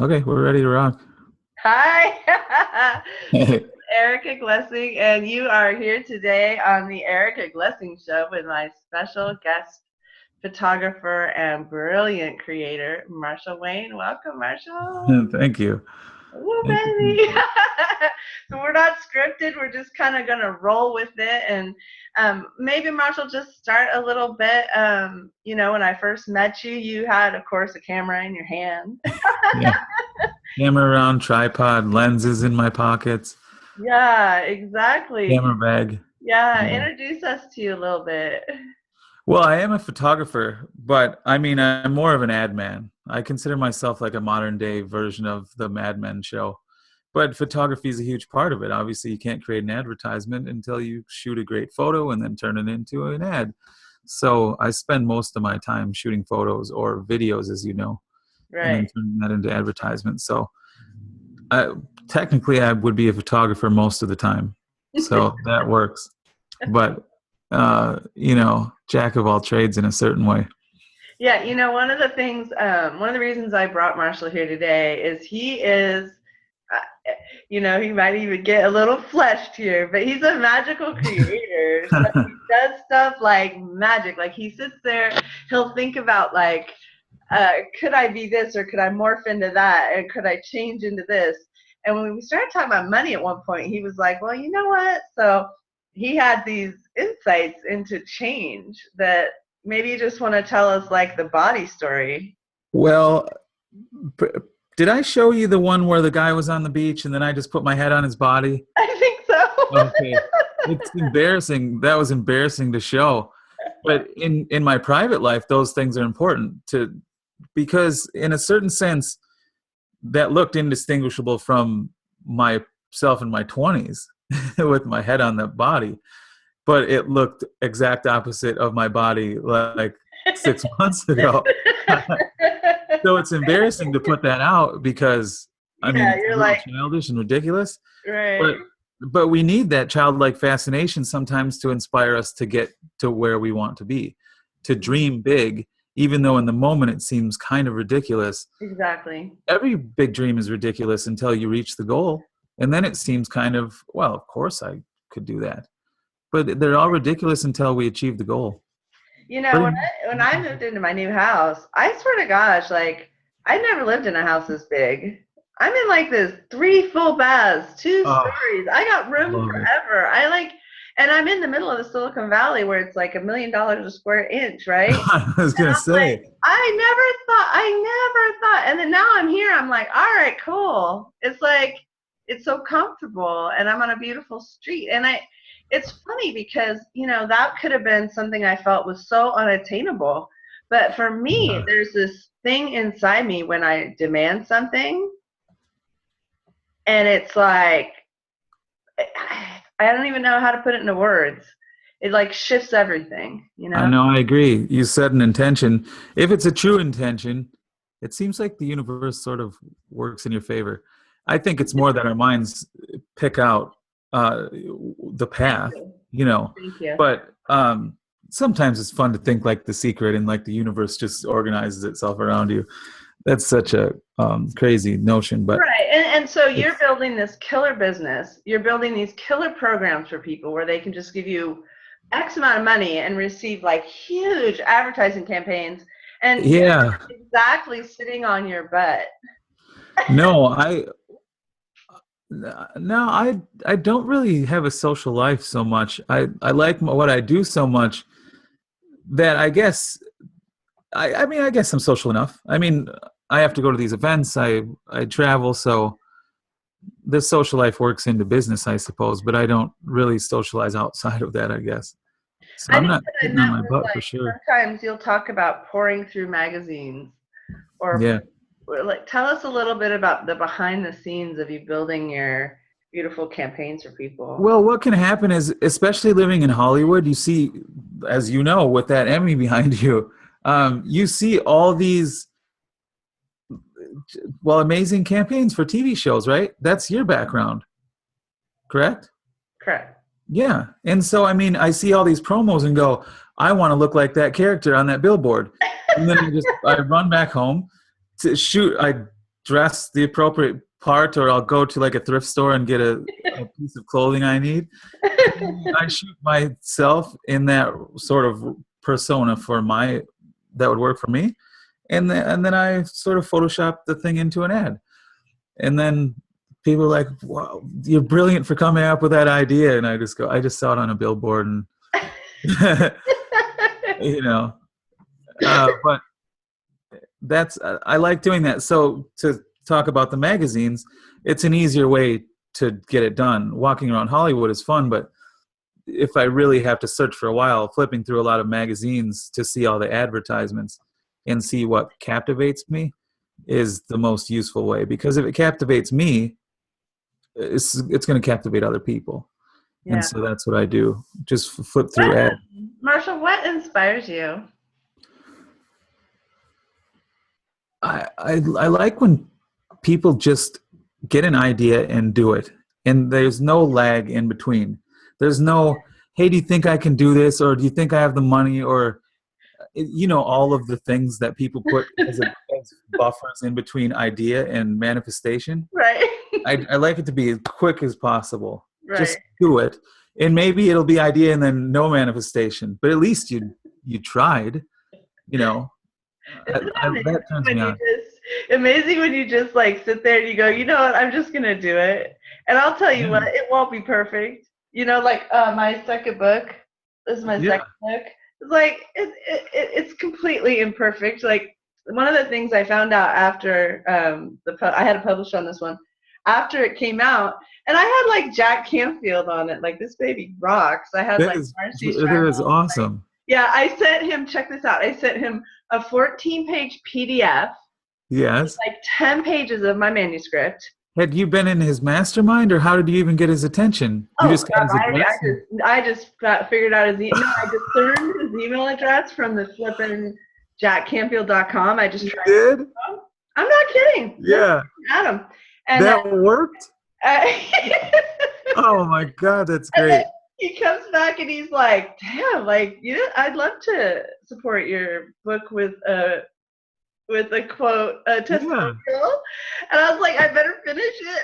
Okay, we're ready to rock. Hi, Erica Glessing, and you are here today on the Erica Glessing Show with my special guest photographer and brilliant creator, Marshall Wayne. Welcome, Marshall. Thank you. Ooh, Thank you. baby. So we're not scripted. We're just kind of going to roll with it. And maybe, Marshall, just start a little bit. When I first met you, you had, of course, a camera in your hand. Yeah. Camera around, tripod, lenses in my pockets, Yeah, exactly. camera bag. Yeah, Yeah. introduce us to you a little bit. Well, I am a photographer, but I mean, I'm more of an ad man. I consider myself like a modern day version of the Mad Men show. But photography is a huge part of it. Obviously, you can't create an advertisement until you shoot a great photo and then turn it into an ad. So I spend most of my time shooting photos or videos, as you know, and then Right. turning that into advertisements. So I, technically, I would be a photographer most of the time. So that works. But, jack of all trades in a certain way. Yeah, one of the things, one of the reasons I brought Marshall here today is he is, he might even get a little fleshed here, but he's a magical creator. So he does stuff like magic. Like he sits there, he'll think about like, could I be this or could I morph into that and could I change into this? And when we started talking about money at one point, he was like, well, you know what? So he had these insights into change that maybe you just want to tell us like the body story. Well, p- did I show you the one where the guy was on the beach and then I just put my head on his body? I think so. Okay. It's embarrassing. That was embarrassing to show. But in my private life, those things are important because in a certain sense, that looked indistinguishable from myself in my 20s with my head on the body, but it looked exact opposite of my body like 6 months ago. So it's embarrassing to put that out because I mean Yeah, it's a you're little like, childish and ridiculous, right. but we need that childlike fascination sometimes to inspire us to get to where we want to be, to dream big, even though in the moment it seems kind of ridiculous. Exactly. Every big dream is ridiculous until you reach the goal. And then it seems kind of, well, of course I could do that. But they're all ridiculous until we achieve the goal. But When I moved into my new house, I swear to gosh, like I never lived in a house this big. I'm in like this three full baths, two oh, stories. I got I room love it. forever. And I'm in the middle of the Silicon Valley where it's like $1 million a square inch, right? I was And going to I'm like, say, I never thought. And then now I'm here. I'm like, all right, cool. It's like, it's so comfortable and I'm on a beautiful street. It's funny because, that could have been something I felt was so unattainable. But for me, yeah. there's this thing inside me when I demand something and it's like, I don't even know how to put it into words. It like shifts everything, you I know? know, I agree. You set an intention. If it's a true intention, it seems like the universe sort of works in your favor. I think it's more that our minds pick out the Thank path, you. you know. Thank you. But sometimes it's fun to think like The Secret and like the universe just organizes itself around you. That's such a crazy notion, but Right. And so you're it's building this killer business. You're building these killer programs for people where they can just give you X amount of money and receive like huge advertising campaigns. And you're yeah. exactly sitting on your butt. No, no, I don't really have a social life so much. I like what I do so much that I guess I mean I guess I'm social enough. I mean I have to go to these events. I travel, so the social life works into business, I suppose. But I don't really socialize outside of that, I guess. So I I'm think not what I sitting on meant my was butt for like sure. sometimes you'll talk about pouring through magazines or Yeah. like tell us a little bit about the behind the scenes of you building your beautiful campaigns for people. Well, what can happen is, especially living in Hollywood, you see, as you know, with that Emmy behind you, you see all these amazing campaigns for TV shows, right? That's your background, correct? Correct. Yeah. And so, I mean, I see all these promos and go, I want to look like that character on that billboard. And then I run back home to shoot. I dress the appropriate part, or I'll go to like a thrift store and get a piece of clothing I need. I shoot myself in that sort of persona that would work for me. And then I sort of Photoshop the thing into an ad. And then people are like, wow, you're brilliant for coming up with that idea. And I just go, I just saw it on a billboard and, but I like doing that. So to talk about the magazines, it's an easier way to get it done. Walking around Hollywood is fun, but if I really have to search for a while, flipping through a lot of magazines to see all the advertisements and see what captivates me is the most useful way. Because if it captivates me, it's going to captivate other people. Yeah. And so that's what I do. Just flip through ads. Marshall, what inspires you? I like when people just get an idea and do it. And there's no lag in between. There's no, hey, do you think I can do this? Or do you think I have the money? Or, all of the things that people put as buffers in between idea and manifestation. Right. I like it to be as quick as possible. Right. Just do it. And maybe it'll be idea and then no manifestation. But at least you tried, that turns me on. Amazing when you just like sit there and you go, you know what, I'm just going to do it. And I'll tell you what, it won't be perfect. My second book, this is my second book. It's like, it's completely imperfect. Like one of the things I found out after I had to publish on this one, after it came out, and I had like Jack Canfield on it, like this baby rocks. I had that is awesome. Yeah, I sent him, check this out, I sent him a 14-page PDF. Yes. Like 10 pages of my manuscript. Had you been in his mastermind, or how did you even get his attention? You just got his address? I just figured out his email. I just learned his email address from the flippin' jackcanfield.com. I just tried. You did? I'm not kidding. Yeah. Adam. And that worked? Oh my God, that's great. He comes back and he's like, damn, I'd love to support your book with a quote, a testimonial. Yeah. And I was like, I better finish it.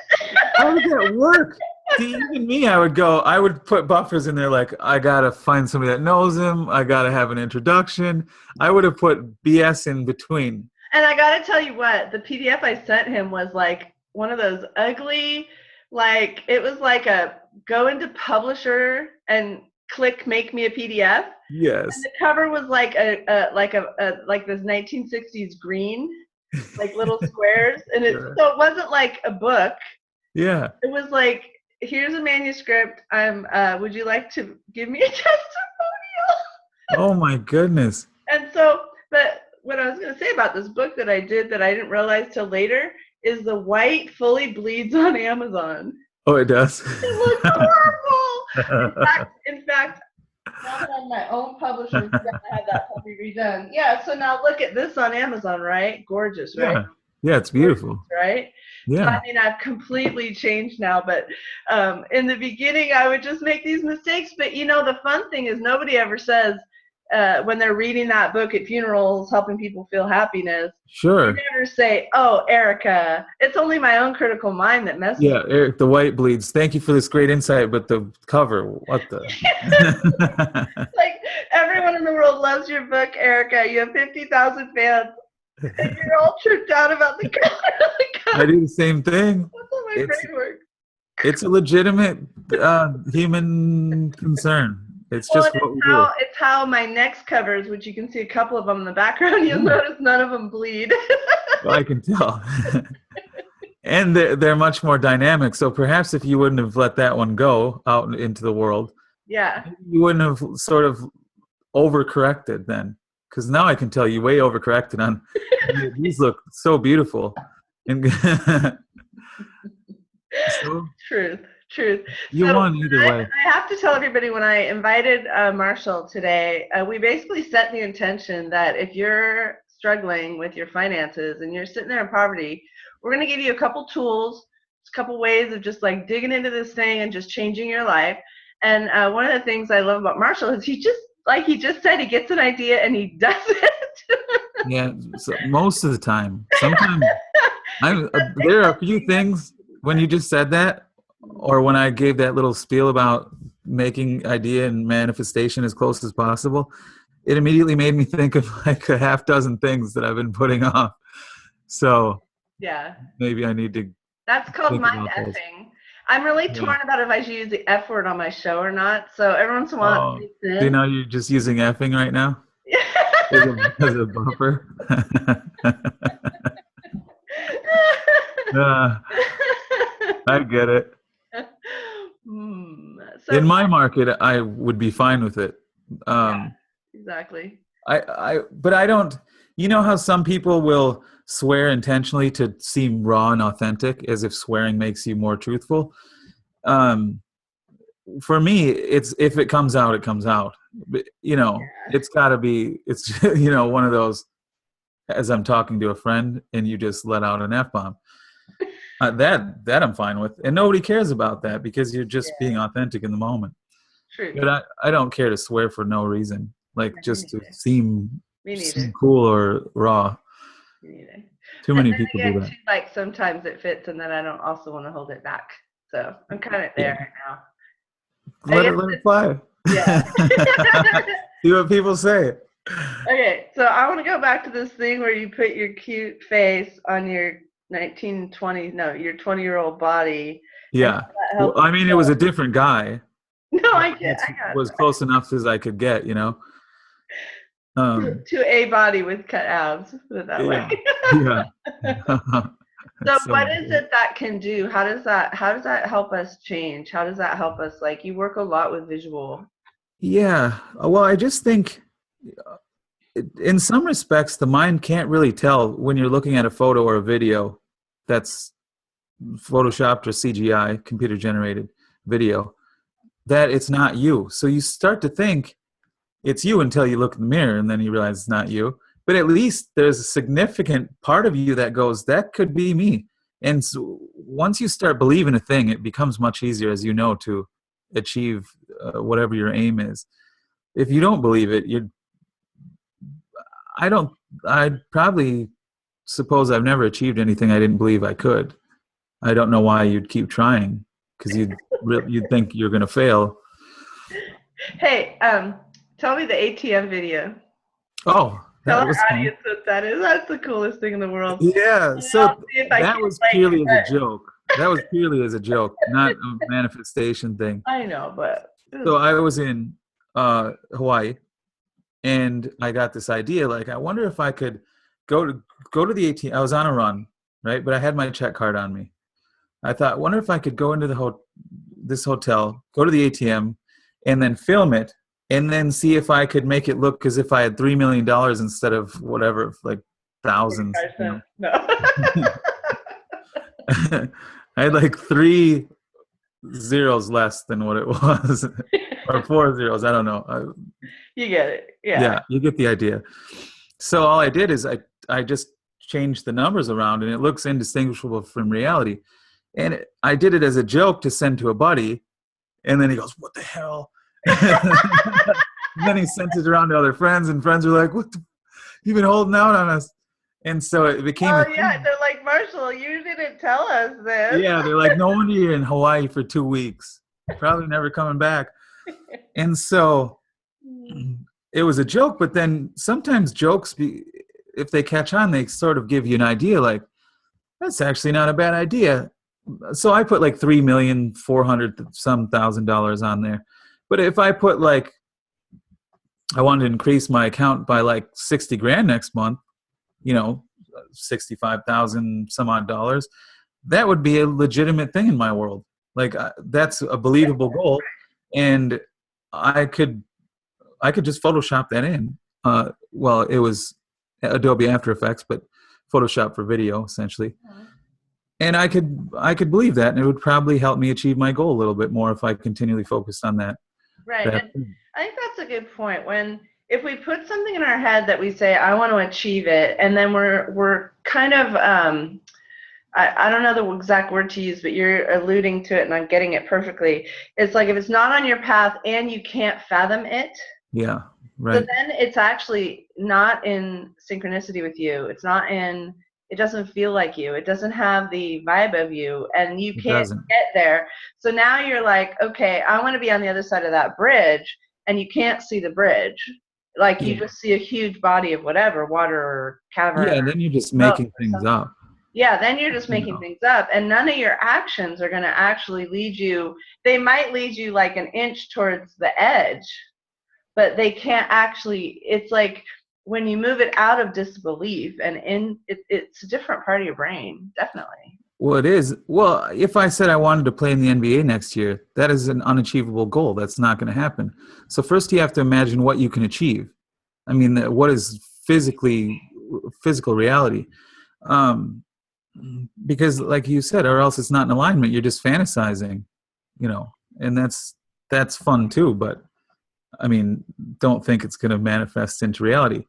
How did that work? See, even me, I would put buffers in there like, I got to find somebody that knows him. I got to have an introduction. I would have put BS in between. And I got to tell you what, the PDF I sent him was like one of those ugly, like, it was like a go into publisher and click make me a PDF. Yes. And the cover was like like this 1960s green, like little squares, and so it wasn't like a book. Yeah. It was like, here's a manuscript. Would you like to give me a testimonial? Oh my goodness. And so, but what I was going to say about this book that I did that I didn't realize till later is the white fully bleeds on Amazon. Oh, it does. It looks horrible. In fact, now that I'm my own publisher, I'm gonna have that puppy redone. Yeah. So now look at this on Amazon, right? Gorgeous, right? Yeah, it's beautiful. Gorgeous, right? Yeah. So, I mean, I've completely changed now, but in the beginning, I would just make these mistakes. But the fun thing is nobody ever says when they're reading that book at funerals, helping people feel happiness. Sure. They never say, "Oh, Erica." It's only my own critical mind that messes. Yeah, Eric, the white bleeds. Thank you for this great insight, but the cover, what the? Like everyone in the world loves your book, Erica. You have 50,000 fans, and you're all tripped out about the cover. I do the same thing. That's all my brain works. It's a legitimate human concern. It's just what we do. It's how my next covers, which you can see a couple of them in the background, you'll notice none of them bleed. Well, I can tell. And they're much more dynamic. So perhaps if you wouldn't have let that one go out into the world, you wouldn't have sort of overcorrected then. Because now I can tell you way overcorrected on these look so beautiful. And Truth. You won either way. I have to tell everybody, when I invited Marshall today, we basically set the intention that if you're struggling with your finances and you're sitting there in poverty, we're going to give you a couple tools, a couple ways of just like digging into this thing and just changing your life. And one of the things I love about Marshall is he just said, he gets an idea and he does it. Yeah, so most of the time. Sometimes There are a few things when you just said that, or when I gave that little spiel about making idea and manifestation as close as possible, it immediately made me think of like a half dozen things that I've been putting off. So Yeah. maybe I need to That's called think mind about those. effing. I'm really Yeah. torn about if I should use the F word on my show or not. So every once in a while Oh, it creeps so you in. know you're just using effing right now as a buffer. uh, I get it. So In my market, I would be fine with it. yeah, Um, exactly. but I don't. You know how some people will swear intentionally to seem raw and authentic, as if swearing makes you more truthful. Um, for me, it's if it comes out, it comes out. But, it's got to be. It's one of those. As I'm talking to a friend, and you just let out an F-bomb. That I'm fine with, and nobody cares about that because you're just Yeah, being authentic in the moment. true. But I don't care to swear for no reason, like Me just to neither. Me seem neither. cool or raw. Me neither. Too And many then people do again, that. too, like sometimes it fits, and then I don't also want to hold it back. So I'm kind of Yeah, there right now. I let guess it fly. yeah. See what people say. Okay, so I want to go back to this thing where you put your cute face on your 1920, no, your 20-year-old body, and how Yeah. that Well, helps I you mean, it was feel. a different guy. No, That I got was close enough as I could get. it. Um, To a body with cut abs, put it that way. yeah. Yeah. So That's so what is great. it that can do? How does that help us change? How does that help us? Like you work a lot with visual. Yeah. Well, I just think in some respects, the mind can't really tell when you're looking at a photo or a video that's photoshopped or CGI, computer generated video, that it's not you. So you start to think it's you until you look in the mirror and then you realize it's not you. But at least there's a significant part of you that goes, that could be me. And so once you start believing a thing, it becomes much easier, as you know, to achieve whatever your aim is. If you don't believe it, I don't, I'd probably suppose I've never achieved anything I didn't believe I could. I don't know why you'd keep trying because you'd think you're going to fail. Hey, tell me the ATM video. Oh, Tell that was our fun. audience what that is. That's the coolest thing in the world. Yeah, And then I'll so see if I that can was like purely as a joke. That was purely as a joke, not a manifestation thing. I know, but it So was I was in Hawaii, and I got this idea. Like, I wonder if I could go to the ATM. I was on a run, right? But I had my check card on me. I thought, wonder if I could go into this hotel, go to the ATM, and then film it, and then see if I could make it look as if I had $3 million instead of whatever, like thousands. 45 cents. No. I had like 3 zeros less than what it was, or 4 zeros. I don't know. You get it. Yeah. Yeah, you get the idea. So all I did is I just changed the numbers around, and it looks indistinguishable from reality. And I did it as a joke to send to a buddy, and then he goes, "What the hell?" And then he sent it around to other friends, and friends were like, "What? You've been holding out on us." And so it became a Oh yeah, thing. they're like, Marshall, you didn't tell us this. Yeah, they're like, "No wonder you're in Hawaii for 2 weeks. Probably never coming back." And so it was a joke, but then sometimes jokes, if they catch on, they sort of give you an idea like, that's actually not a bad idea. So I put like 3,400,000 some $1,000 on there. But if I put like, I wanted to increase my account by like 60 grand next month, 65,000 some odd dollars, that would be a legitimate thing in my world. Like that's a believable goal. And I could just Photoshop that in. Well, it was Adobe After Effects, but Photoshop for video essentially. And I could believe that, and it would probably help me achieve my goal a little bit more if I continually focused on that. Right. And I think that's a good point. If we put something in our head that we say, I want to achieve it, and then we're kind of I don't know the exact word to use, but you're alluding to it and I'm getting it perfectly. It's like if it's not on your path and you can't fathom it, Yeah, so right. then it's actually not in synchronicity with you. It's not in It doesn't feel like you. It doesn't have the vibe of you, and you It can't doesn't. get there. So now you're like, okay, I want to be on the other side of that bridge, and you can't see the bridge. Like you Yeah. just see a huge body of whatever, water or cavern Yeah, or and then you're just smoke making or things something. up. Yeah, then you're just You making know. things up, and none of your actions are going to actually lead you. They might lead you like an inch towards the edge, but they can't actually. It's like when you move it out of disbelief and it's a different part of your brain, definitely. Well, it is. Well, if I said I wanted to play in the NBA next year, that is an unachievable goal. That's not going to happen. So first you have to imagine what you can achieve. I mean, what is physical reality? Um, because like you said, or else it's not in alignment. You're just fantasizing, and that's fun too. But I mean, don't think it's going to manifest into reality.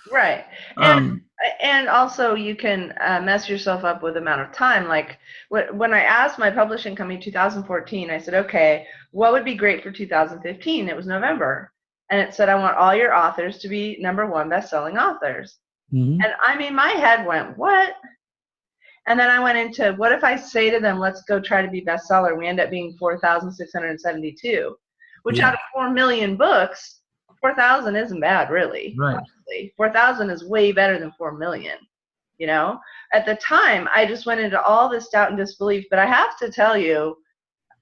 Right. Um, And also you can mess yourself up with the amount of time. Like when I asked my publishing company in 2014, I said, okay, what would be great for 2015? It was November. And it said, I want all your authors to be #1 best-selling authors. mhm. And I mean, my head went, what? And then I went into, what if I say to them, let's go try to be bestseller? We end up being 4,672, which Yeah, out of 4 million books, 4,000 isn't bad, really. right. Honestly, 4,000 is way better than 4 million. You know, at the time, I just went into all this doubt and disbelief. But I have to tell you,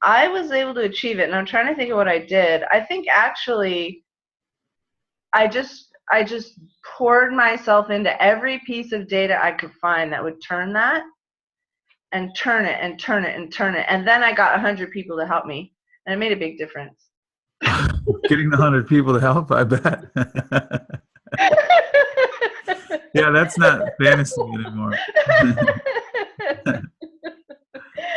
I was able to achieve it. And I'm trying to think of what I did. I think actually, I just poured myself into every piece of data I could find that would turn that and turn it and turn it and turn it. And then I got 100 people to help me. And it made a big difference. Getting the 100 people to help, I bet. Yeah, that's not fantasy anymore.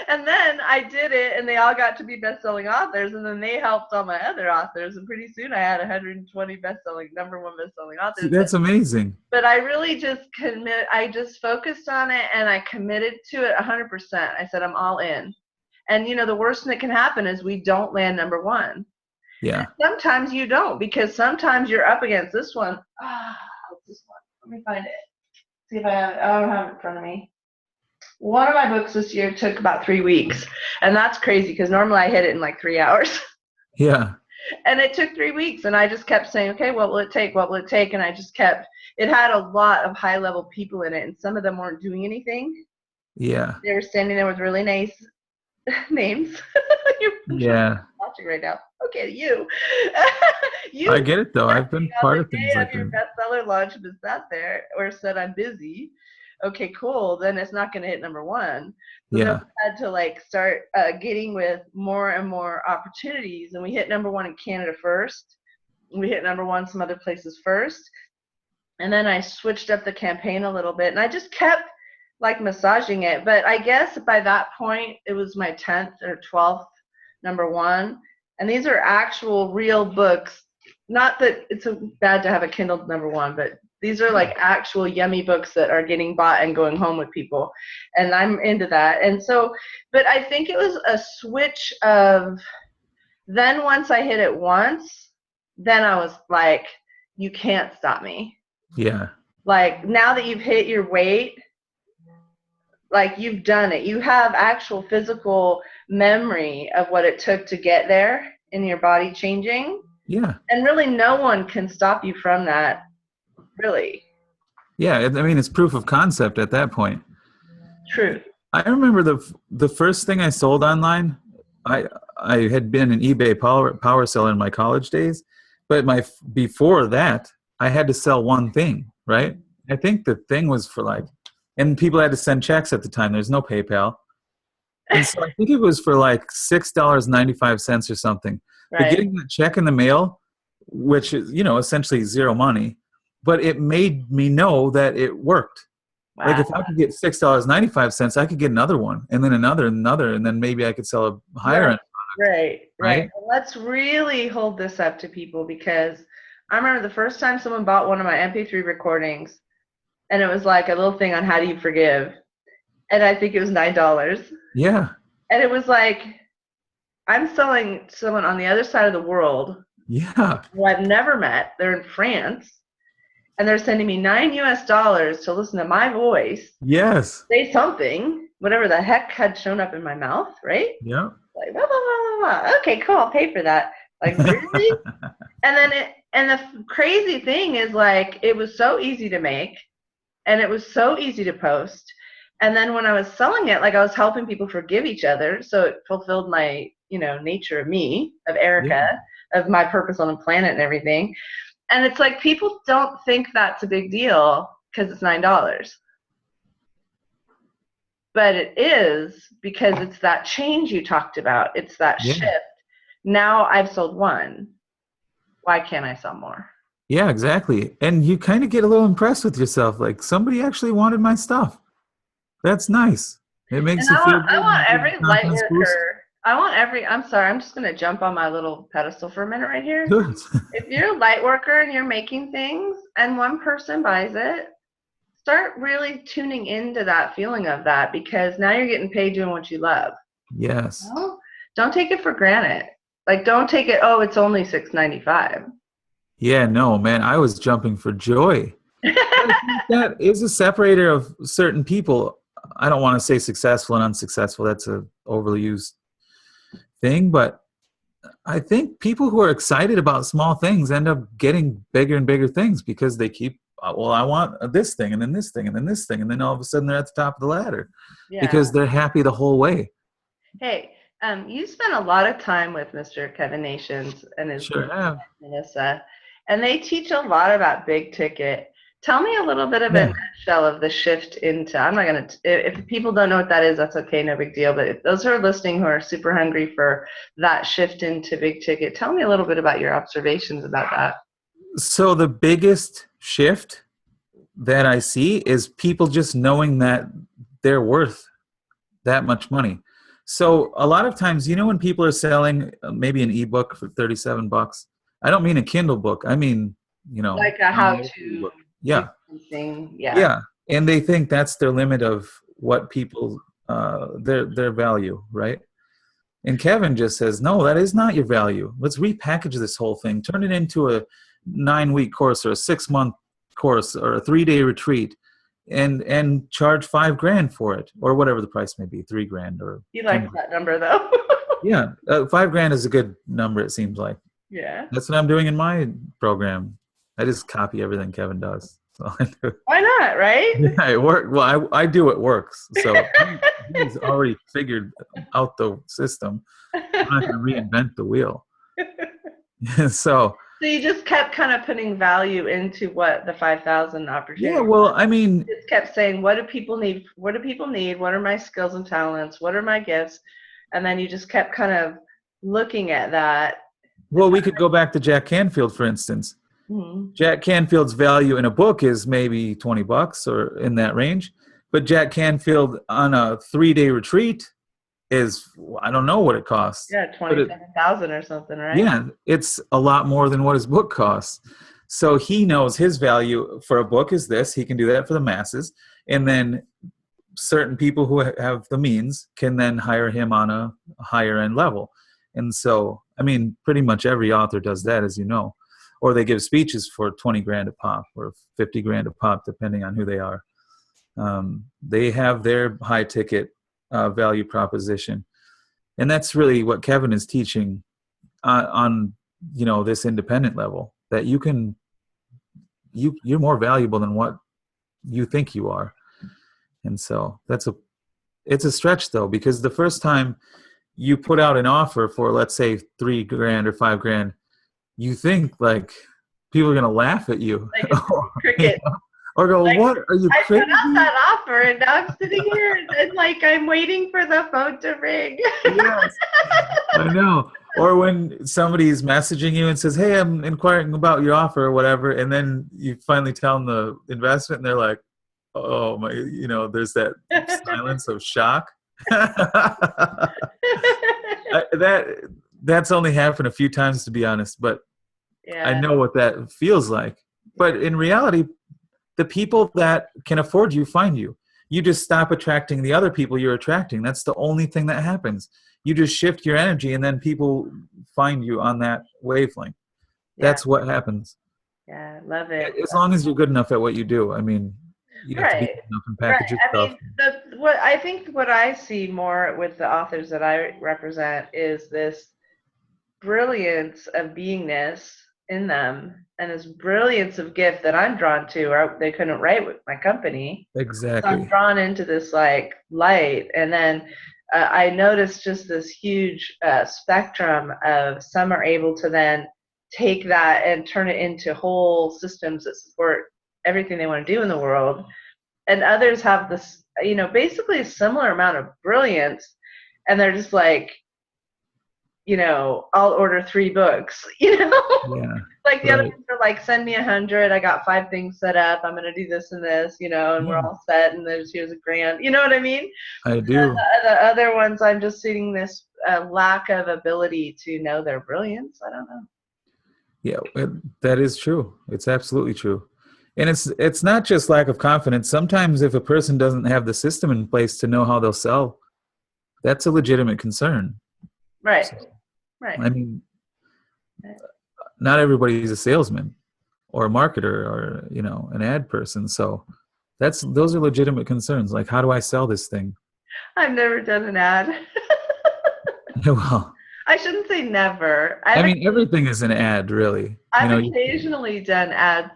And then I did it, and they all got to be best-selling authors, and then they helped all my other authors, and pretty soon I had 120 best-selling, #1 best-selling See, authors. that's amazing. But I really just I just focused on it, and I committed to it 100%. I said, I'm all in. And, the worst that can happen is we don't land #1. Yeah. Sometimes you don't, because sometimes you're up against this one. What's this one? Let me find it. See if I have it. I don't have it in front of me. One of my books this year took about 3 weeks, and that's crazy because normally I hit it in like 3 hours. Yeah. And it took 3 weeks, and I just kept saying, okay, what will it take? What will it take? And I just kept, it had a lot of high-level people in it, and some of them weren't doing anything. Yeah. They were standing there with really nice names. Yeah. Watching right now. Okay, you. I get it though. I've been part of the things day like of your that. bestseller launch was sat there or said I'm busy. Okay, cool. Then it's not going to hit #1. So then Yeah. we had to like start getting with more and more opportunities, and we hit #1 in Canada first. We hit #1 some other places first, and then I switched up the campaign a little bit, and I just kept like massaging it. But I guess by that point it was my 10th or 12th #1, and these are actual real books. Not that it's bad to have a Kindle #1, but these are like actual yummy books that are getting bought and going home with people, and I'm into that. And so, but I think it was a switch of, then once I hit it once, then I was like, you can't stop me. Yeah. Like now that you've hit your weight, like you've done it. You have actual physical memory of what it took to get there in your body changing. Yeah. And really no one can stop you from that, really. Yeah. I mean, it's proof of concept at that point. Truth. I remember the first thing I sold online. I had been an eBay power seller in my college days, but before that, I had to sell one thing, right? I think the thing was for like, and people had to send checks at the time. There's no PayPal. And so I think it was for like $6.95 or something. But Right. getting that check in the mail, which is, essentially zero money, but it made me know that it worked. Wow. Like if I could get $6.95, I could get another one, and then another, and then maybe I could sell a higher end product. Right. Well, let's really hold this up to people, because I remember the first time someone bought one of my MP3 recordings, and it was like a little thing on how do you forgive, and I think it was $9. Yeah. And it was like, I'm selling someone on the other side of the world Yeah. who I've never met. They're in France, and they're sending me $9 to listen to my voice, Yes. say something, whatever the heck had shown up in my mouth, right? Yeah. Like, blah, blah, blah, blah, blah. Okay, cool, I'll pay for that. Like, really? And the crazy thing is, like, it was so easy to make, and it was so easy to post. And then when I was selling it, like, I was helping people forgive each other, so it fulfilled my, nature of me, of Erica, of my purpose on the planet and everything. And it's like, people don't think that's a big deal because it's $9. But it is, because it's that change you talked about. It's that shift. Now I've sold one. Why can't I sell more? Yeah, exactly. And you kind of get a little impressed with yourself. Like, somebody actually wanted my stuff. That's nice. It makes you feel good. I want every light worker. I'm sorry, I'm just going to jump on my little pedestal for a minute right here. Good. If you're a light worker and you're making things and one person buys it, start really tuning into that feeling of that, because now you're getting paid doing what you love. Yes. Don't take it for granted. Like, don't take it, oh, it's only $6.95. Yeah, no, man, I was jumping for joy. That is a separator of certain people. I don't want to say successful and unsuccessful. That's a overly used thing, but I think people who are excited about small things end up getting bigger and bigger things, because they keep, well, I want this thing, and then this thing, and then this thing, and then all of a sudden they're at the top of the ladder because they're happy the whole way. Hey, you spent a lot of time with Mr. Kevin Nations and his wife, Melissa, and they teach a lot about big ticket. Tell me a little bit of a nutshell of the shift into, I'm not going to, if people don't know what that is, that's okay, no big deal. But if those who are listening who are super hungry for that shift into big ticket, tell me a little bit about your observations about that. So the biggest shift that I see is people just knowing that they're worth that much money. So a lot of times, when people are selling maybe an ebook for $37, I don't mean a Kindle book. I mean, like a how-to book. Yeah. And they think that's their limit of what people, their value, right? And Kevin just says, no, that is not your value. Let's repackage this whole thing. Turn it into a 9-week course or a 6-month course or a 3-day retreat, and charge $5,000 for it, or whatever the price may be, $3,000 or. He likes that number though. Yeah. $5,000 is a good number, it seems like. Yeah. That's what I'm doing in my program. I just copy everything Kevin does. So I do. Why not, right? Yeah, it works. Well, I do what works. So he's already figured out the system. I'm not going to reinvent the wheel. So you just kept kind of putting value into what the 5,000 opportunity. Yeah, well, I mean, you just kept saying, what do people need? What do people need? What are my skills and talents? What are my gifts? And then you just kept kind of looking at that. Well, we could go back to Jack Canfield, for instance. Mm-hmm. Jack Canfield's value in a book is maybe $20 or in that range. But Jack Canfield on a 3-day retreat is, I don't know what it costs. Yeah, $27,000 or something, right? Yeah, it's a lot more than what his book costs. So he knows his value for a book is this. He can do that for the masses. And then certain people who have the means can then hire him on a higher end level. And so, I mean, pretty much every author does that, as you know. Or they give speeches for $20,000 a pop or $50,000 a pop, depending on who they are. They have their high ticket value proposition. And that's really what Kevin is teaching on this independent level, that you're more valuable than what you think you are. And so it's a stretch though, because the first time you put out an offer for, let's say, $3,000 or $5,000, you think like people are going to laugh at you. Like cricket. Or go, like, what? Are you crazy? I put out that offer and now I'm sitting here and like I'm waiting for the phone to ring. Yes, I know. Or when somebody's messaging you and says, hey, I'm inquiring about your offer or whatever, and then you finally tell them the investment and they're like, oh my, there's that silence of shock. That's only happened a few times, to be honest, but yeah. I know what that feels like. But in reality, the people that can afford you find you. You just stop attracting the other people you're attracting. That's the only thing that happens. You just shift your energy and then people find you on that wavelength. Yeah. That's what happens. Yeah, love it. As long as you're good enough at what you do. I mean, you have to be Right. good enough and Right. package your I stuff. mean, what I think what I see more with the authors that I represent is this brilliance of beingness in them and this brilliance of gift that I'm drawn to, or they couldn't write with my company. So I'm Exactly. drawn into this like light. And then I noticed just this huge spectrum of some are able to then take that and turn it into whole systems that support everything they want to do in the world. And others have this, basically a similar amount of brilliance. And they're just like, I'll order 3 books, Yeah. like the other Right. ones are like, send me 100. I got 5 things set up. I'm going to do this and this, and we're Yeah, all set. And here's a grant. You know what I mean? I do. The other ones, I'm just seeing this lack of ability to know their brilliance. I don't know. Yeah, that is true. It's absolutely true. And it's not just lack of confidence. Sometimes if a person doesn't have the system in place to know how they'll sell, that's a legitimate concern. Right. So, Right. I mean, not everybody's a salesman or a marketer or, an ad person. So those are legitimate concerns. Like, how do I sell this thing? I've never done an ad. Well, I shouldn't say never. I mean, everything is an ad, really. I've occasionally done ads,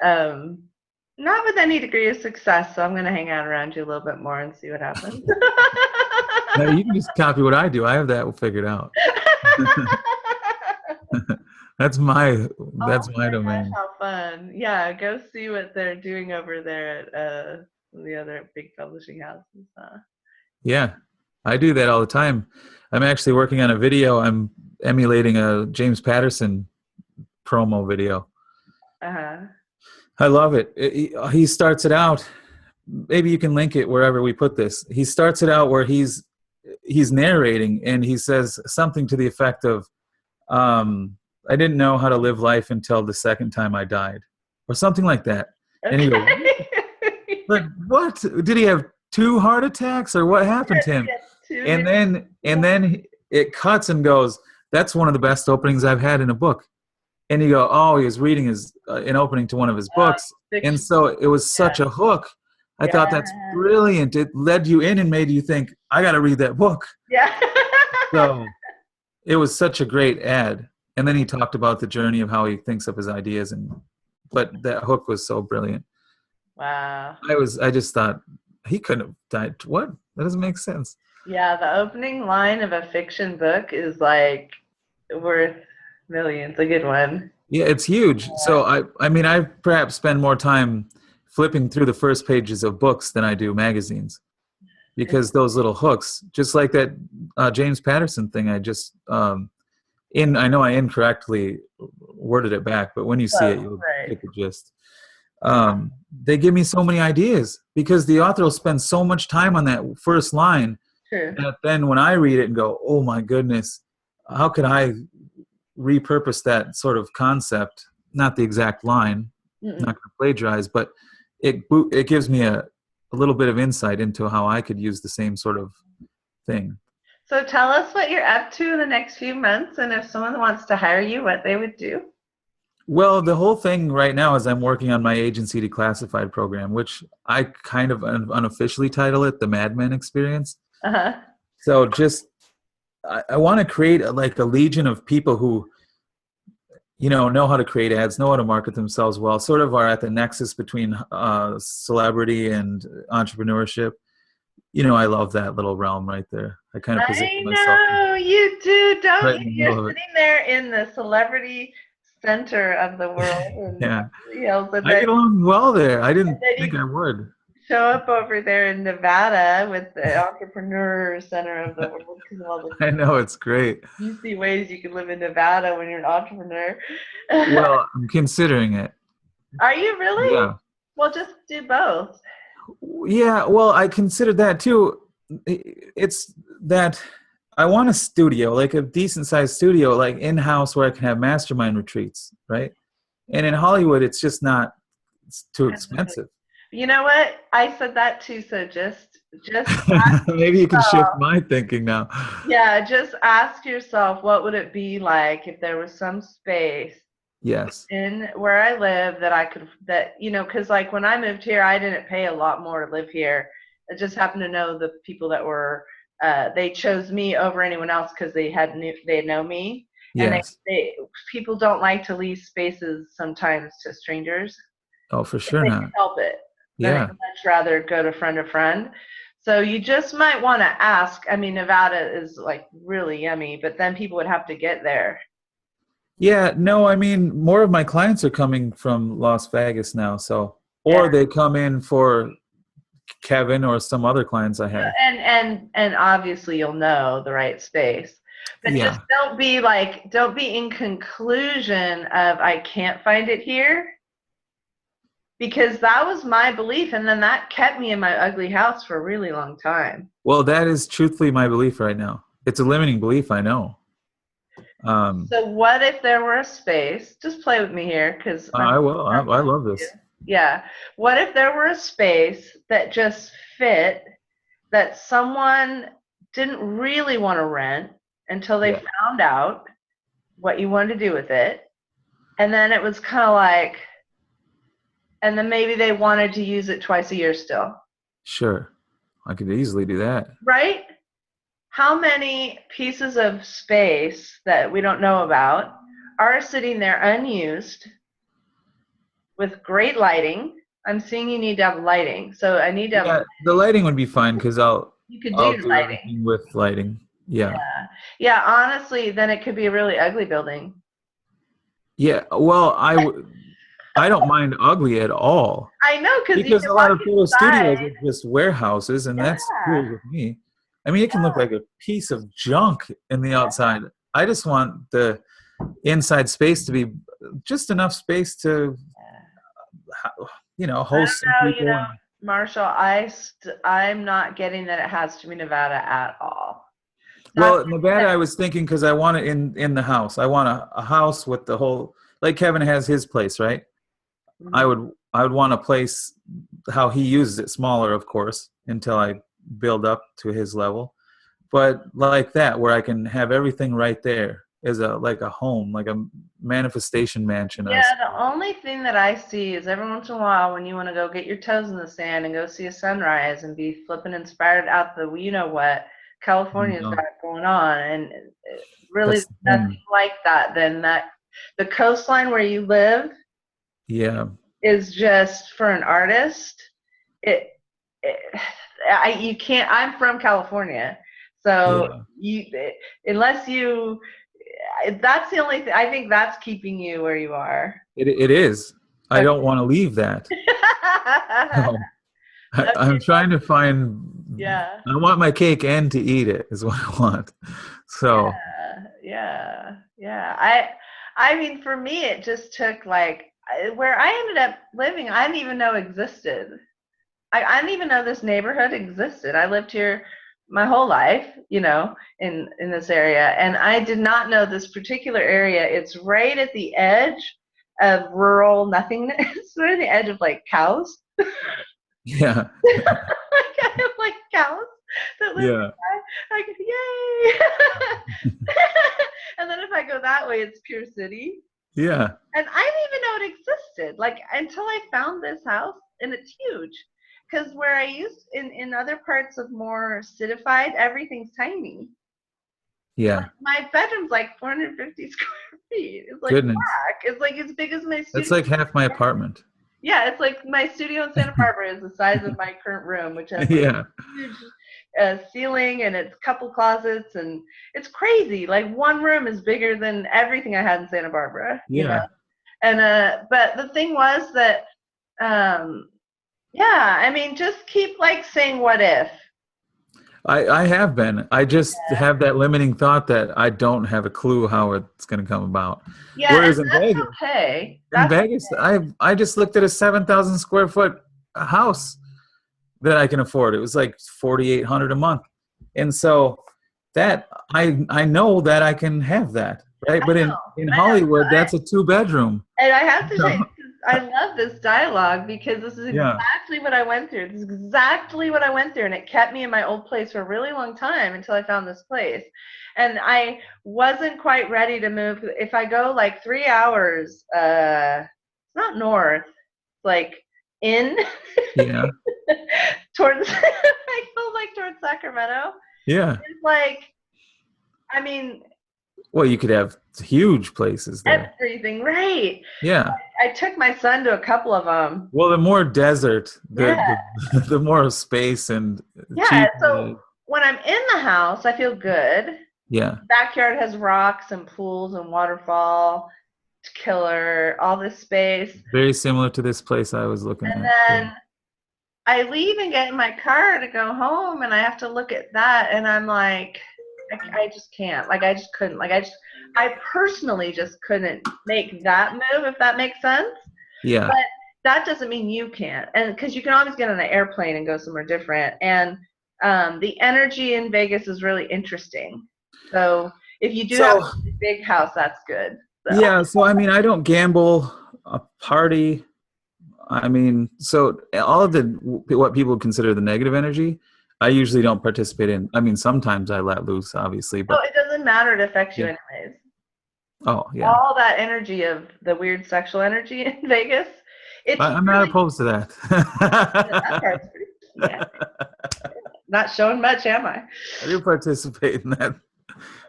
not with any degree of success, so I'm going to hang out around you a little bit more and see what happens. No, you can just copy what I do. I have that figured out. That's my domain. Gosh, how fun. Yeah, go see what they're doing over there at the other big publishing houses. Yeah, I do that all the time. I'm actually working on a video. I'm emulating a James Patterson promo video. Uh-huh. I love it. He starts it out. Maybe you can link it wherever we put this. He starts it out where he's narrating and he says something to the effect of, I didn't know how to live life until the second time I died, or something like that. Okay. And he goes, but what? Did he have 2 heart attacks, or what happened to him? And then it cuts and goes, that's one of the best openings I've had in a book. And you go, oh, he was reading an opening to one of his books. And so it was such a hook. I thought that's brilliant. It led you in and made you think, I got to read that book. Yeah. So it was such a great ad. And then he talked about the journey of how he thinks of his ideas. But that hook was so brilliant. Wow. I just thought, he couldn't have died. What? That doesn't make sense. Yeah, the opening line of a fiction book is like worth millions. A good one. Yeah, it's huge. So I mean, I perhaps spend more time flipping through the first pages of books than I do magazines, because those little hooks, just like that James Patterson thing, I just I know I incorrectly worded it back, but when you see it, you'll get the gist. They give me so many ideas because the author will spend so much time on that first line. True. That then when I read it and go, oh my goodness, how could I repurpose that sort of concept? Not the exact line, not going to plagiarize, but it gives me a little bit of insight into how I could use the same sort of thing. So tell us what you're up to in the next few months, and if someone wants to hire you, what they would do. Well, the whole thing right now is I'm working on my agency declassified program, which I kind of unofficially title it the Mad Men Experience. Uh-huh. So I want to create a legion of people who, know how to create ads, know how to market themselves well, sort of are at the nexus between celebrity and entrepreneurship. I love that little realm right there. I kind of position myself. I know you do, don't right you? You're sitting there in the celebrity center of the world. Yeah, and I get along well there. I didn't think I would. Show up over there in Nevada with the entrepreneur center of the world. I know, it's great. You see ways you can live in Nevada when you're an entrepreneur. Well, I'm considering it. Are you really? Yeah. Well, just do both. Yeah, well, I considered that too. It's that I want a studio, like a decent-sized studio, like in-house where I can have mastermind retreats, right? And in Hollywood, it's just not, it's too expensive. You know what? I said that too, so just maybe you can shift my thinking now. Yeah, just ask yourself, what would it be like if there was some space Yes. in where I live that I could, that, you know, because like when I moved here, I didn't pay a lot more to live here. I just happened to know the people that were, they chose me over anyone else because they know me. And Yes. people don't like to lease spaces sometimes to strangers Oh, for if sure they can not. help it. Then I'd Yeah. much rather go to friend of friend. So you just might want to ask. I mean, Nevada is like really yummy, but then people would have to get there. Yeah. No, I mean, more of my clients are coming from Las Vegas now. So, Yeah. or they come in for Kevin or some other clients I have. And obviously you'll know the right space. But just Yeah. don't be in conclusion of I can't find it here, because that was my belief, and then that kept me in my ugly house for a really long time. Well, that is truthfully my belief right now. It's a limiting belief, I know. So what if there were a space, just play with me here, because I will. I love this. yeah. What if there were a space that just fit, that someone didn't really want to rent until they Yeah. found out what you wanted to do with it, and then it was kind of like, and then maybe they wanted to use it twice a year still. Sure. I could easily do that. Right? How many pieces of space that we don't know about are sitting there unused with great lighting? I'm seeing you need to have lighting, so I need to have. Yeah, the lighting would be fine because You could I'll do do lighting. everything with lighting. Yeah. Yeah, honestly, then it could be a really ugly building. Yeah. Well, I don't mind ugly at all I know, because you because can a lot walk of photo inside. studios are just warehouses, and that's Yeah. cool with me. I mean, it can look like a piece of junk in the outside. I just want the inside space to be just enough space to, host some No, people. Marshall, I'm not getting that it has to be Nevada at all. That's Well, Nevada, I was thinking because I want it in the house. I want a house with the whole, like Kevin has his place, right? I would want a place how he uses it, smaller, of course, until I build up to his level. But like that, where I can have everything right there is like a home, like a manifestation mansion. Yeah, the only thing that I see is every once in a while when you want to go get your toes in the sand and go see a sunrise and be flipping inspired out the you know what, California's got it going on, and really nothing like that. Then the coastline where you live, yeah, is just for an artist. You can't. I'm from California, so unless you. That's the only thing. I think that's keeping you where you are. It is. I don't want to leave that. No. I'm trying to find. Yeah. I want my cake and to eat it is what I want. So. Yeah. I mean, for me, it just took like where I ended up living. I didn't even know existed. I didn't even know this neighborhood existed. I lived here my whole life, in this area, and I did not know this particular area. It's right at the edge of rural nothingness. It's right at the edge of like cows. Yeah. I have like cows that live nearby. Like, yay! And then if I go that way, it's pure city. Yeah. And I didn't even know it existed, like, until I found this house, and it's huge. Because where I used in other parts of more citified, everything's tiny. Yeah. Like, my bedroom's like 450 square feet. It's like Goodness. whack. It's like as big as my studio. That's like half my apartment. Yeah, it's like my studio in Santa Barbara is the size of my current room, which has like a huge ceiling, and it's a couple closets, and it's crazy. Like one room is bigger than everything I had in Santa Barbara. And but the thing was that I mean, just keep like saying what if. I have been. I just have that limiting thought that I don't have a clue how it's going to come about. Yeah, whereas and in that's Vegas, okay. in Vegas, I just looked at a 7,000 square foot house that I can afford. It was like $4,800 a month, and so that I know that I can have that, right? But in Hollywood, that's a 2-bedroom. And I have to say, I love this dialogue because this is Yeah. exactly what I went through. This is exactly what I went through, and it kept me in my old place for a really long time until I found this place. And I wasn't quite ready to move. If I go like 3 hours, not north, like in Yeah. towards, I feel like towards Sacramento. Yeah. It's like, I mean, Well, you could have huge places there. everything, right? Yeah. I took my son to a couple of them. Well, the more desert, Yeah. the more space and Yeah. cheap. So when I'm in the house, I feel good. Yeah. Backyard has rocks and pools and waterfall. It's killer. All this space. Very similar to this place I was looking And at. then I leave and get in my car to go home, and I have to look at that, and I'm like, I just can't. Like, I just couldn't. Like, I personally just couldn't make that move, if that makes sense. Yeah. But that doesn't mean you can't. And because you can always get on an airplane and go somewhere different. And the energy in Vegas is really interesting. So if you do have a big house, that's good. So. Yeah. So, I mean, I don't gamble, party. I mean, so all of what people consider the negative energy, I usually don't participate in. I mean, sometimes I let loose, obviously, but it doesn't matter. It affects you anyways. Oh, yeah. All that energy of the weird sexual energy in Vegas. I'm not opposed to that. That part's pretty, yeah. Not showing much, am I? I do participate in that.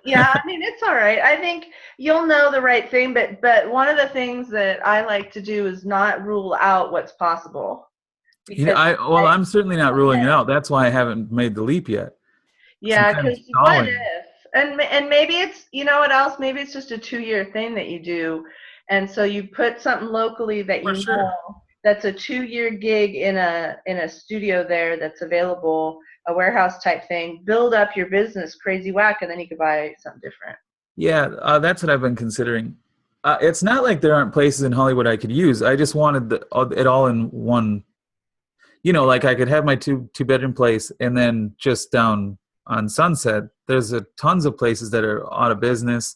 Yeah, I mean, it's all right. I think you'll know the right thing, but one of the things that I like to do is not rule out what's possible. Yeah, I'm certainly not ruling it out. That's why I haven't made the leap yet. Yeah, because what if? And maybe it's, you know what else? Maybe it's just a 2-year thing that you do, and so you put something locally that you know that's a 2-year gig in a studio there that's available, a warehouse type thing. Build up your business, crazy whack, and then you could buy something different. Yeah, that's what I've been considering. It's not like there aren't places in Hollywood I could use. I just wanted it all in one. You know, like I could have my two-bedroom place, and then just down on Sunset, there's tons of places that are out of business,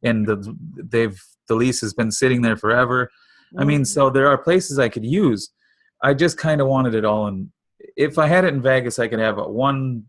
and the lease has been sitting there forever. I mean, so there are places I could use. I just kind of wanted it all in. If I had it in Vegas, I could have one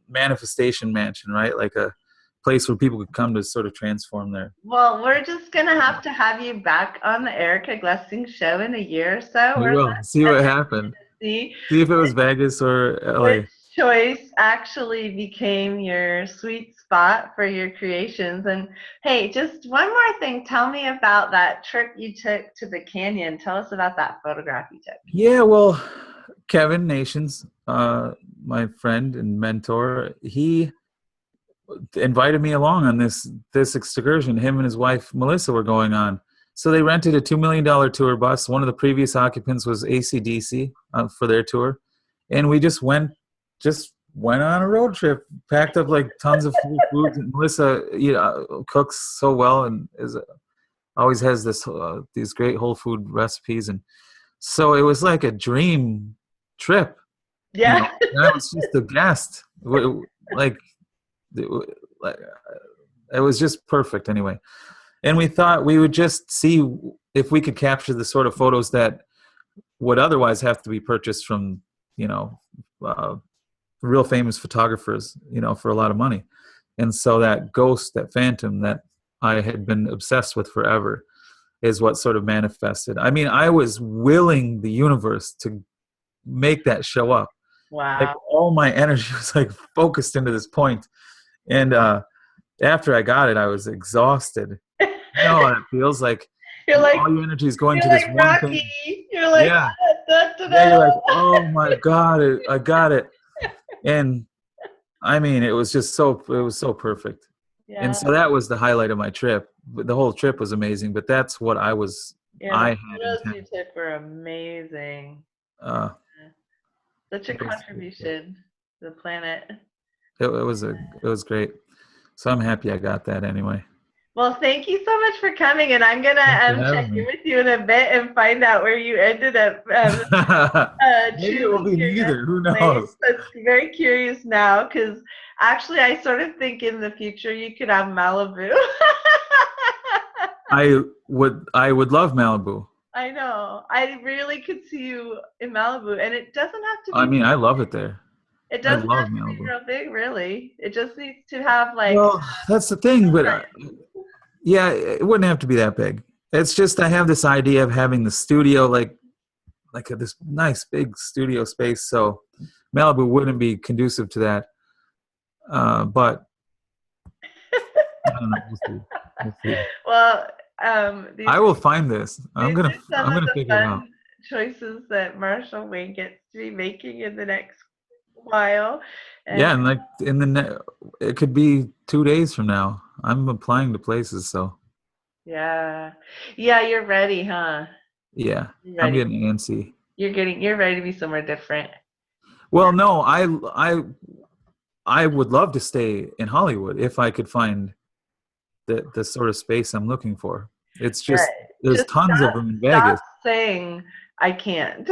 manifestation mansion, right? Like a place where people could come to sort of transform their. Well, we're just going to have you back on the Erica Glessing Show in a year or so. We will see what happened. See if it was Vegas or LA. Which choice actually became your sweet spot for your creations. And hey, just one more thing. Tell me about that trip you took to the canyon. Tell us about that photograph you took. Yeah, well, Kevin Nations, my friend and mentor, he invited me along on this excursion. Him and his wife Melissa were going on. So they rented a $2 million tour bus. One of the previous occupants was AC/DC for their tour, and we just went on a road trip. Packed up like tons of food. And Melissa, cooks so well and always has these great whole food recipes, and so it was like a dream trip. Yeah, I was just a guest. Like it was just perfect anyway. And we thought we would just see if we could capture the sort of photos that would otherwise have to be purchased from, real famous photographers, for a lot of money. And so that ghost, that phantom that I had been obsessed with forever is what sort of manifested. I mean, I was willing the universe to make that show up. Wow. Like all my energy was like focused into this point. And after I got it, I was exhausted. You know what it feels like? You're like all your energy is going to like this one Rocky. thing. You're like, yeah. You're like, oh my God, I got it. And I mean, it was so perfect. Yeah. And so that was the highlight of my trip. The whole trip was amazing, but that's what I was. The photos you took were amazing. Such a contribution to the planet. It was great. So I'm happy I got that anyway. Well, thank you so much for coming, and I'm gonna check in with you in a bit and find out where you ended up. Maybe it will be neither. Who knows? I'm very curious now, because actually, I sort of think in the future you could have Malibu. I would love Malibu. I know. I really could see you in Malibu, and it doesn't have to I be. mean, I love it there. It I doesn't love have to be Malibu. real big, really. It just needs to have like. Well, that's the thing, but yeah, it wouldn't have to be that big. It's just I have this idea of having the studio this nice big studio space, so Malibu wouldn't be conducive to that. But I don't know. We'll see. We'll see. Well, I will find this. I'm these gonna are some I'm of gonna the figure it out. fun choices that Marshall Wayne gets to be making in the next while. Yeah, And and like it could be 2 days from now. I'm applying to places, so yeah, you're ready, huh? yeah, You're I'm ready. getting antsy. You're ready to be somewhere different. Well, no, I would love to stay in Hollywood if I could find the sort of space I'm looking for. It's just there's Just tons of them in stop Vegas. saying I can't.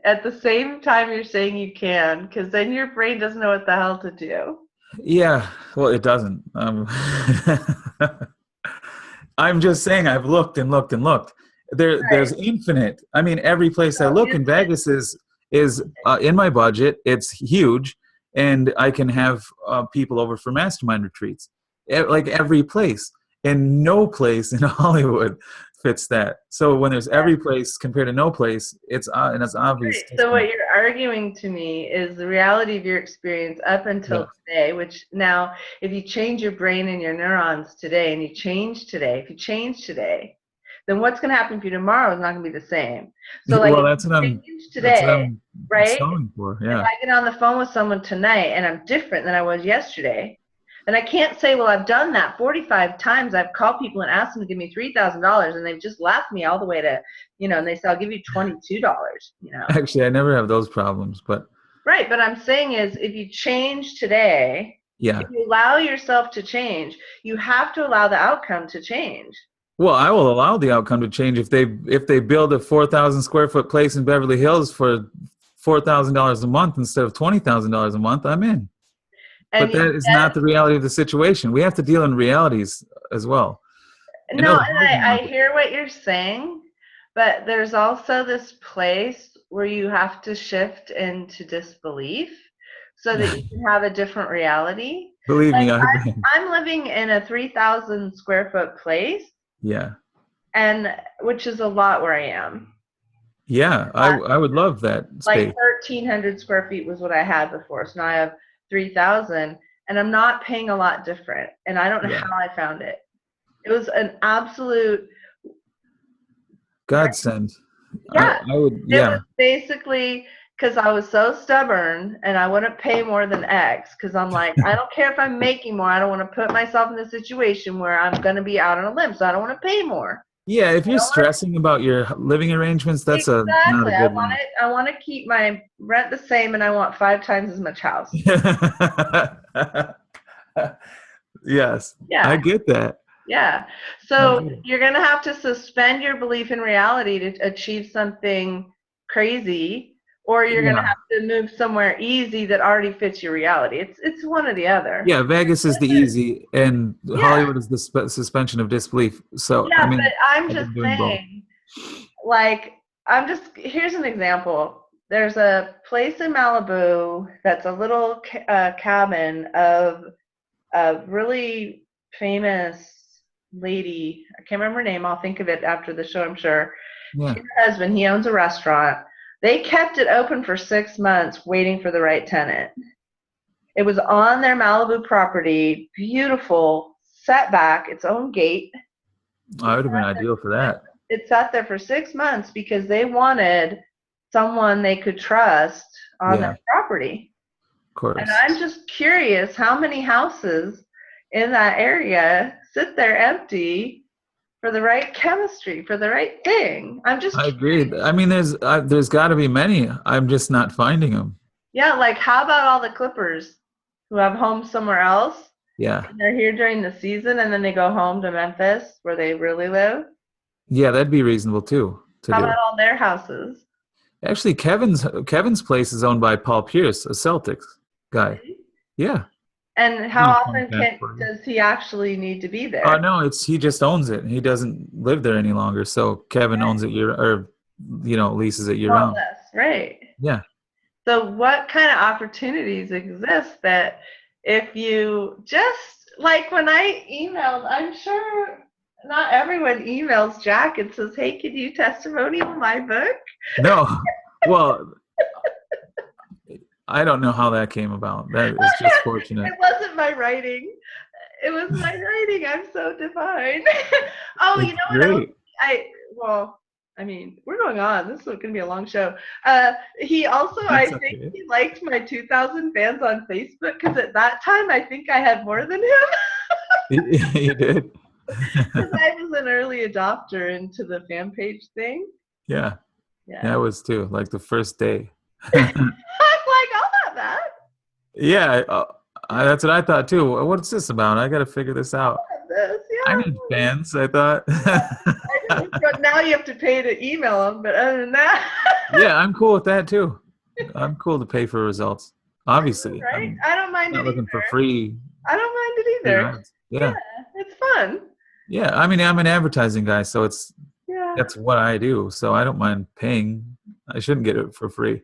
At the same time, you're saying you can, because then your brain doesn't know what the hell to do. Yeah, well, it doesn't. I'm just saying I've looked and looked and looked. There's infinite. I mean, every place I look in Vegas is in my budget. It's huge, and I can have people over for mastermind retreats. Like every place, and no place in Hollywood fits that. So when there's every place compared to no place, it's obvious. Right. So what you're arguing to me is the reality of your experience up until today, which now if you change your brain and your neurons today and you change today, if you change today, then what's going to happen for you tomorrow is not going to be the same. So like that's what I'm right? stalling for. Yeah. If I get on the phone with someone tonight and I'm different than I was yesterday, and I can't say, well, I've done that 45 times. I've called people and asked them to give me $3,000, and they've just laughed me all the way to, and they say, I'll give you $22, Actually, I never have those problems, but. Right, but I'm saying is if you change today, if you allow yourself to change, you have to allow the outcome to change. Well, I will allow the outcome to change if they build a 4,000 square foot place in Beverly Hills for $4,000 a month instead of $20,000 a month. I'm in. But that is not the reality of the situation. We have to deal in realities as well. No, and I hear what you're saying, but there's also this place where you have to shift into disbelief so that you can have a different reality. Believe me, I'm living in a 3,000 square foot place. Yeah. And which is a lot where I am. Yeah, I would love that space. Like 1,300 square feet was what I had before. So now I have 3,000, and I'm not paying a lot different. And I don't know how I found it. It was an absolute godsend. Yeah, I would. It was basically because I was so stubborn, and I wouldn't pay more than X. Because I'm like, I don't care if I'm making more. I don't want to put myself in a situation where I'm going to be out on a limb. So I don't want to pay more. Yeah, if you're stressing about your living arrangements, that's not a good one. I want to keep my rent the same, and I want 5 times as much house. Yes. Yeah. I get that. Yeah. So you're going to have to suspend your belief in reality to achieve something crazy, or you're going to have to move somewhere easy that already fits your reality. It's one or the other. Yeah, Vegas is the easy, and Hollywood is the suspension of disbelief. So yeah, but I'm just saying, here's an example. There's a place in Malibu that's a little cabin of a really famous lady. I can't remember her name. I'll think of it after the show, I'm sure. Yeah. Her husband, he owns a restaurant. They kept it open for 6 months waiting for the right tenant. It was on their Malibu property, beautiful, set back, its own gate. I would have been ideal for that. It sat there for 6 months because they wanted someone they could trust on their property. Of course. And I'm just curious how many houses in that area sit there empty for the right chemistry, for the right thing. I agree. I mean, there's got to be many. I'm just not finding them. Yeah, like how about all the Clippers who have homes somewhere else? Yeah. And they're here during the season, and then they go home to Memphis where they really live. Yeah, that'd be reasonable too. How about all their houses? Actually, Kevin's place is owned by Paul Pierce, a Celtics guy. Really? Yeah. And how No often contact for you. does he actually need to be Oh there? no, he just owns it. He doesn't live there any longer. So Kevin owns it leases it year Well, round. that's right. Yeah. So what kind of opportunities exist that if you just like when I emailed, I'm sure not everyone emails Jack and says, "Hey, can you testimonial my book?" No. Well, I don't know how that came about. That is just fortunate. It wasn't my writing. It was my writing. I'm so divine. Oh, you It's know what else? great. Well, I mean, we're going on. This is going to be a long show. He also, I That's think okay. he liked my 2,000 fans on Facebook because at that time, I think I had more than him You did. because I was an early adopter into the fan page thing. Yeah. Yeah, I Yeah. was too. Like the first day. I'm like, I'll have that. Yeah, that's what I thought too. What's this about? I got to figure this out. I'll have this. I Yeah. need fans, I thought. I know. But now you have to pay to email them. But other than that, Yeah, I'm cool with that too. I'm cool to pay for results. Obviously, right? I'm I don't mind not it looking for either. free I don't mind it free either. rides. Yeah, Yeah, it's fun. yeah. I mean, I'm an advertising guy, so Yeah. that's what I do. So I don't mind paying. I shouldn't get it for free.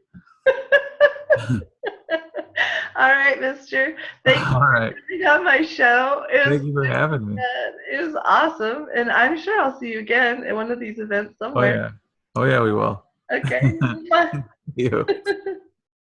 All right, mister. Thank you All for right. coming on my show. It was Thank you for having me. it was awesome. And I'm sure I'll see you again at one of these events Oh somewhere. yeah. Oh yeah, we will. Okay. Bye. You.